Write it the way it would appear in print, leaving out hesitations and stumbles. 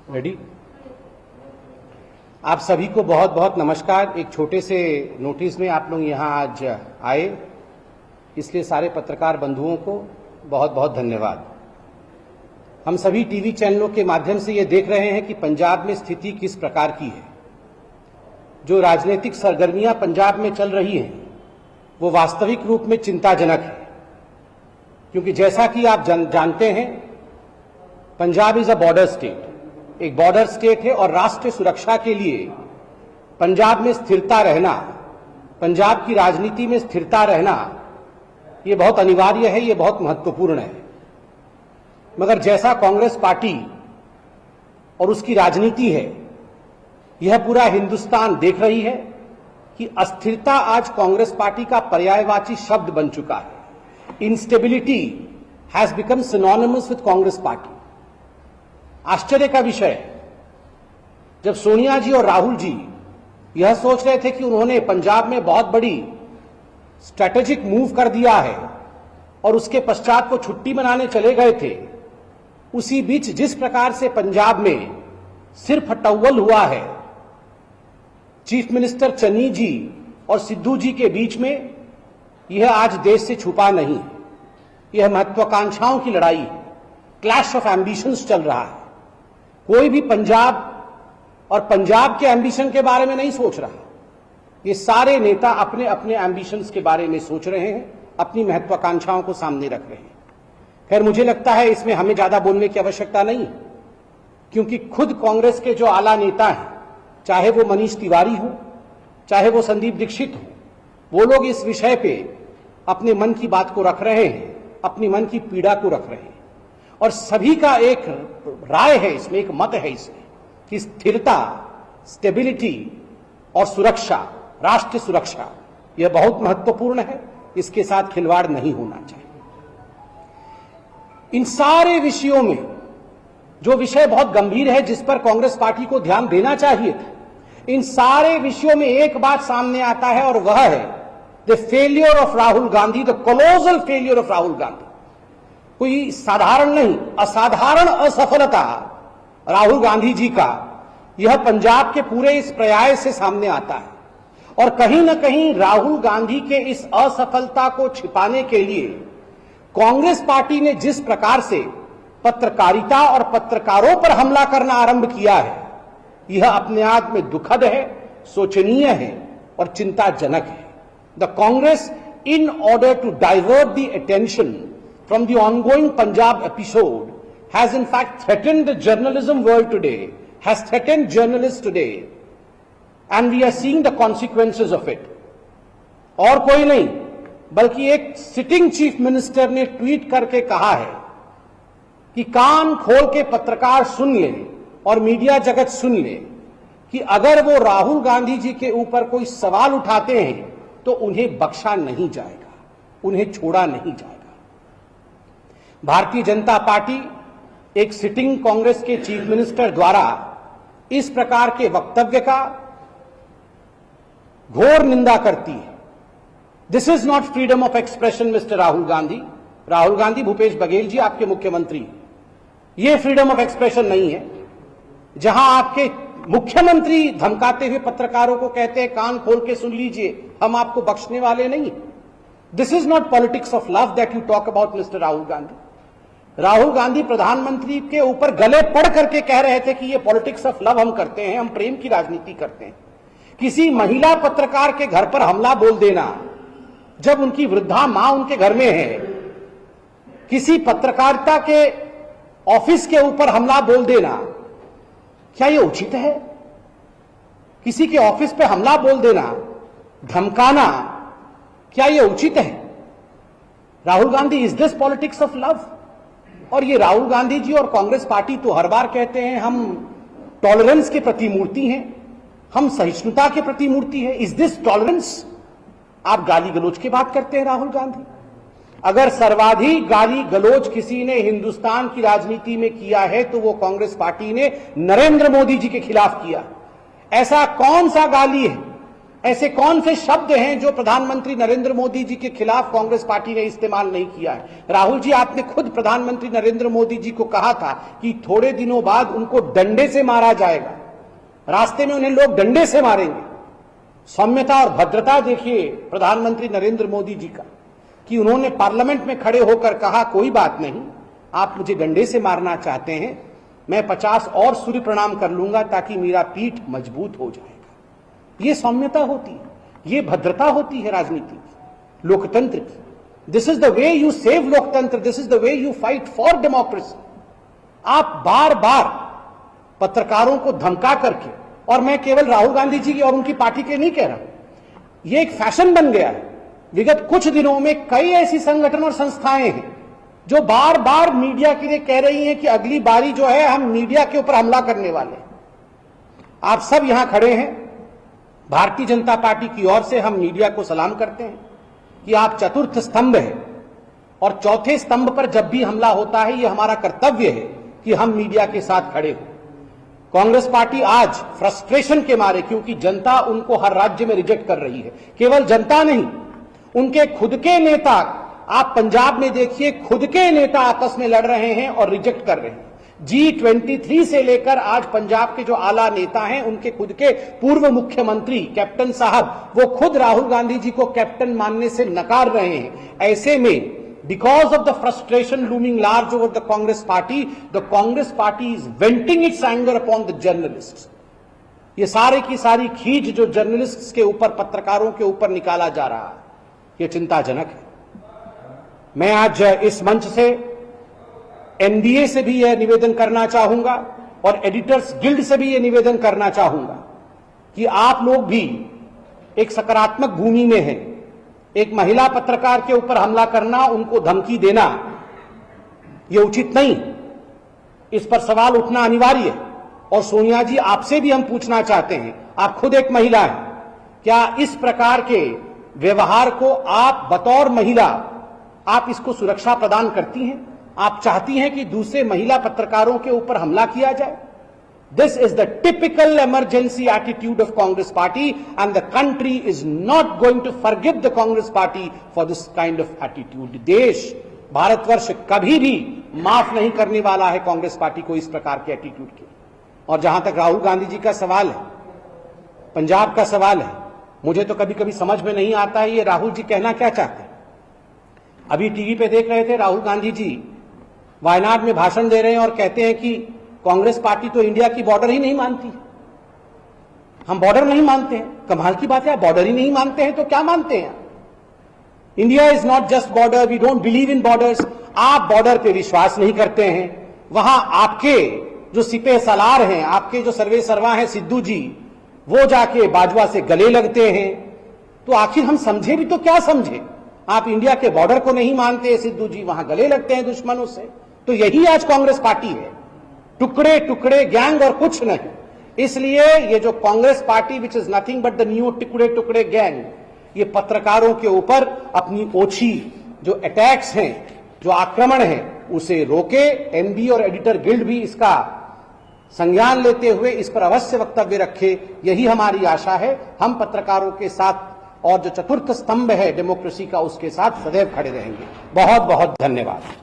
Ready. आप सभी को बहुत बहुत नमस्कार। एक छोटे से नोटिस में आप लोग यहाँ आज आए, इसलिए सारे पत्रकार बंधुओं को बहुत बहुत धन्यवाद। हम सभी टीवी चैनलों के माध्यम से ये देख रहे हैं कि पंजाब में स्थिति किस प्रकार की है। जो राजनीतिक सरगर्मियां पंजाब में चल रही हैं वो वास्तविक रूप में चिंताजनक है, क्योंकि जैसा कि आप जानते हैं Punjab is a border state, एक बॉर्डर स्टेट है और राष्ट्रीय सुरक्षा के लिए पंजाब में स्थिरता रहना, पंजाब की राजनीति में स्थिरता रहना ये बहुत अनिवार्य है, ये बहुत महत्वपूर्ण है। मगर जैसा कांग्रेस पार्टी और उसकी राजनीति है, यह पूरा हिंदुस्तान देख रही है कि अस्थिरता आज कांग्रेस पार्टी का पर्यायवाची शब्द बन चुका है। Instability has become synonymous with Congress party. आश्चर्य का विषय है, जब सोनिया जी और राहुल जी यह सोच रहे थे कि उन्होंने पंजाब में बहुत बड़ी स्ट्रैटेजिक मूव कर दिया है और उसके पश्चात वो छुट्टी मनाने चले गए थे, उसी बीच जिस प्रकार से पंजाब में सिर्फ हटव्वल हुआ है चीफ मिनिस्टर चन्नी जी और सिद्धू जी के बीच में, यह आज देश से छुपा नहीं है। यह महत्वाकांक्षाओं की लड़ाई है, क्लैश ऑफ एम्बिशंस चल रहा है। कोई भी पंजाब और पंजाब के एम्बिशन के बारे में नहीं सोच रहा। ये सारे नेता अपने अपने एम्बिशंस के बारे में सोच रहे हैं, अपनी महत्वाकांक्षाओं को सामने रख रहे हैं। खैर, मुझे लगता है इसमें हमें ज्यादा बोलने की आवश्यकता नहीं है, क्योंकि खुद कांग्रेस के जो आला नेता हैं, चाहे वो मनीष तिवारी हो, चाहे वो संदीप दीक्षित हो, वो लोग इस विषय पे अपने मन की बात को रख रहे हैं, अपनी मन की पीड़ा को रख रहे हैं। और सभी का एक राय है इसमें, एक मत है इसमें कि स्थिरता, स्टेबिलिटी और सुरक्षा, राष्ट्रीय सुरक्षा, यह बहुत महत्वपूर्ण है। इसके साथ खिलवाड़ नहीं होना चाहिए। इन सारे विषयों में जो विषय बहुत गंभीर है, जिस पर कांग्रेस पार्टी को ध्यान देना चाहिए था, इन सारे विषयों में एक बात सामने आता है और वह है the failure of Rahul Gandhi, the colossal failure of Rahul Gandhi. कोई साधारण नहीं, असाधारण असफलता राहुल गांधी जी का यह पंजाब के पूरे इस प्रयास से सामने आता है। और कहीं ना कहीं राहुल गांधी के इस असफलता को छिपाने के लिए कांग्रेस पार्टी ने जिस प्रकार से पत्रकारिता और पत्रकारों पर हमला करना आरंभ किया है, यह अपने आप में दुखद है, शोचनीय है और चिंताजनक है। The Congress, in order to divert the attention from the ongoing Punjab episode, has in fact threatened the journalism world today, has threatened journalists today, and we are seeing the consequences of it. और कोई नहीं बल्कि एक sitting chief minister ने tweet करके कहा है कि कान खोल के पत्रकार सुन ले और मीडिया जगत सुन ले कि अगर वो राहुल गांधी जी के ऊपर कोई सवाल उठाते हैं तो उन्हें बख्शा नहीं जाएगा, उन्हें छोड़ा नहीं जाएगा। भारतीय जनता पार्टी एक सिटिंग कांग्रेस के चीफ मिनिस्टर द्वारा इस प्रकार के वक्तव्य का घोर निंदा करती है। This is not freedom of expression mister Rahul Gandhi. Rahul Gandhi, Bhupesh Baghel ji आपके मुख्यमंत्री, ये फ्रीडम ऑफ एक्सप्रेशन नहीं है। जहां आपके मुख्यमंत्री धमकाते हुए पत्रकारों को कहते हैं कान खोल के सुन लीजिए, हम आपको बख्शने वाले नहीं। This is not politics of love that you talk about mister Rahul Gandhi. Rahul Gandhi प्रधानमंत्री के ऊपर गले पड़ करके कह रहे थे कि ये पॉलिटिक्स ऑफ लव हम करते हैं, हम प्रेम की राजनीति करते हैं। किसी महिला पत्रकार के घर पर हमला बोल देना जब उनकी वृद्धा मां उनके घर में है, किसी पत्रकारिता के ऑफिस के ऊपर हमला बोल देना, क्या यह उचित है? किसी के ऑफिस पे हमला बोल देना, धमकाना, क्या यह उचित है? Rahul Gandhi, is this politics of love? और ये राहुल गांधी जी और कांग्रेस पार्टी तो हर बार कहते हैं हम टॉलरेंस के प्रतिमूर्ति हैं, हम सहिष्णुता के प्रतिमूर्ति हैं। Is this tolerance? आप गाली गलौज की बात करते हैं राहुल गांधी। अगर सर्वाधिक गाली गलौज किसी ने हिंदुस्तान की राजनीति में किया है तो वो कांग्रेस पार्टी ने नरेंद्र मोदी जी के खिलाफ किया। ऐसा कौन सा गाली है, ऐसे कौन से शब्द हैं जो प्रधानमंत्री नरेंद्र मोदी जी के खिलाफ कांग्रेस पार्टी ने इस्तेमाल नहीं किया है? राहुल जी, आपने खुद प्रधानमंत्री नरेंद्र मोदी जी को कहा था कि थोड़े दिनों बाद उनको डंडे से मारा जाएगा, रास्ते में उन्हें लोग डंडे से मारेंगे। सौम्यता और भद्रता देखिए प्रधानमंत्री नरेंद्र मोदी जी का, कि उन्होंने पार्लियामेंट में खड़े होकर कहा कोई बात नहीं, आप मुझे डंडे से मारना चाहते हैं, मैं 50 और सूर्य प्रणाम कर लूंगा ताकि मेरा पीठ मजबूत हो जाएगा। ये सौम्यता होती है, ये भद्रता होती है राजनीति की, लोकतंत्र की। This is the way you save लोकतंत्र, this is the way you fight for democracy. आप बार बार पत्रकारों को धमका करके, और मैं केवल राहुल गांधी जी की और उनकी पार्टी के नहीं कह रहा, ये एक फैशन बन गया है। विगत कुछ दिनों में कई ऐसी संगठन और संस्थाएं हैं जो बार बार मीडिया के लिए कह रही हैं कि अगली बारी जो है हम मीडिया के ऊपर हमला करने वाले हैं। आप सब यहां खड़े हैं, भारतीय जनता पार्टी की ओर से हम मीडिया को सलाम करते हैं कि आप चतुर्थ स्तंभ है, और चौथे स्तंभ पर जब भी हमला होता है ये हमारा कर्तव्य है कि हम मीडिया के साथ खड़े हों। कांग्रेस पार्टी आज फ्रस्ट्रेशन के मारे, क्योंकि जनता उनको हर राज्य में रिजेक्ट कर रही है, केवल जनता नहीं, उनके खुद के नेता, आप पंजाब में देखिए, खुद के नेता आपस में लड़ रहे हैं और रिजेक्ट कर रहे हैं। G23 से लेकर आज पंजाब के जो आला नेता हैं, उनके खुद के पूर्व मुख्यमंत्री कैप्टन साहब, वो खुद राहुल गांधी जी को कैप्टन मानने से नकार रहे हैं। ऐसे में because of the frustration looming large over the Congress party is venting its anger upon the journalists. ये सारे की सारी खींच जो जर्नलिस्ट्स के ऊपर, पत्रकारों के ऊपर निकाला जा रहा है, ये चिंताजनक है। मैं आज इस मंच से एनडीए से भी यह निवेदन करना चाहूंगा और एडिटर्स गिल्ड से भी यह निवेदन करना चाहूंगा कि आप लोग भी एक सकारात्मक भूमि में हैं। एक महिला पत्रकार के ऊपर हमला करना, उनको धमकी देना, यह उचित नहीं। इस पर सवाल उठना अनिवार्य है। और सोनिया जी, आपसे भी हम पूछना चाहते हैं, आप खुद एक महिला हैं, क्या इस प्रकार के व्यवहार को आप बतौर महिला, आप इसको सुरक्षा प्रदान करती हैं? आप चाहती हैं कि दूसरे महिला पत्रकारों के ऊपर हमला किया जाए? This is the typical emergency attitude of Congress party, and the country is not going to forgive the Congress party for this kind of attitude. देश, भारतवर्ष कभी भी माफ नहीं करने वाला है कांग्रेस पार्टी को इस प्रकार के एटीट्यूड के। और जहां तक राहुल गांधी जी का सवाल है, पंजाब का सवाल है, मुझे तो कभी कभी समझ में नहीं आता है ये राहुल जी कहना क्या चाहते हैं। अभी टीवी पे देख रहे थे, राहुल गांधी जी वायनाड में भाषण दे रहे हैं और कहते हैं कि कांग्रेस पार्टी तो इंडिया की बॉर्डर ही नहीं मानती, हम बॉर्डर नहीं मानते हैं। कमाल की बात है, आप बॉर्डर ही नहीं मानते हैं तो क्या मानते हैं? India is not just border, we don't believe in borders. आप बॉर्डर पे विश्वास नहीं करते हैं। वहां आपके जो सिपह सलार हैं, आपके जो सर्वे सर्वा हैं सिद्धू जी, वो जाके बाजवा से गले लगते हैं। तो आखिर हम समझे भी तो क्या समझे? आप इंडिया के बॉर्डर को नहीं मानते सिद्धू जी, वहां गले लगते हैं दुश्मनों से। तो यही आज कांग्रेस पार्टी है, टुकड़े टुकड़े गैंग और कुछ नहीं। इसलिए ये जो Congress party which is nothing but the new टुकड़े टुकड़े गैंग, ये पत्रकारों के ऊपर अपनी ओछी जो अटैक्स हैं, जो आक्रमण है, उसे रोके। एनबी और एडिटर गिल्ड भी इसका संज्ञान लेते हुए इस पर अवश्य वक्तव्य रखे, यही हमारी आशा है। हम पत्रकारों के साथ और जो चतुर्थ स्तंभ है डेमोक्रेसी का, उसके साथ सदैव खड़े रहेंगे। बहुत बहुत धन्यवाद।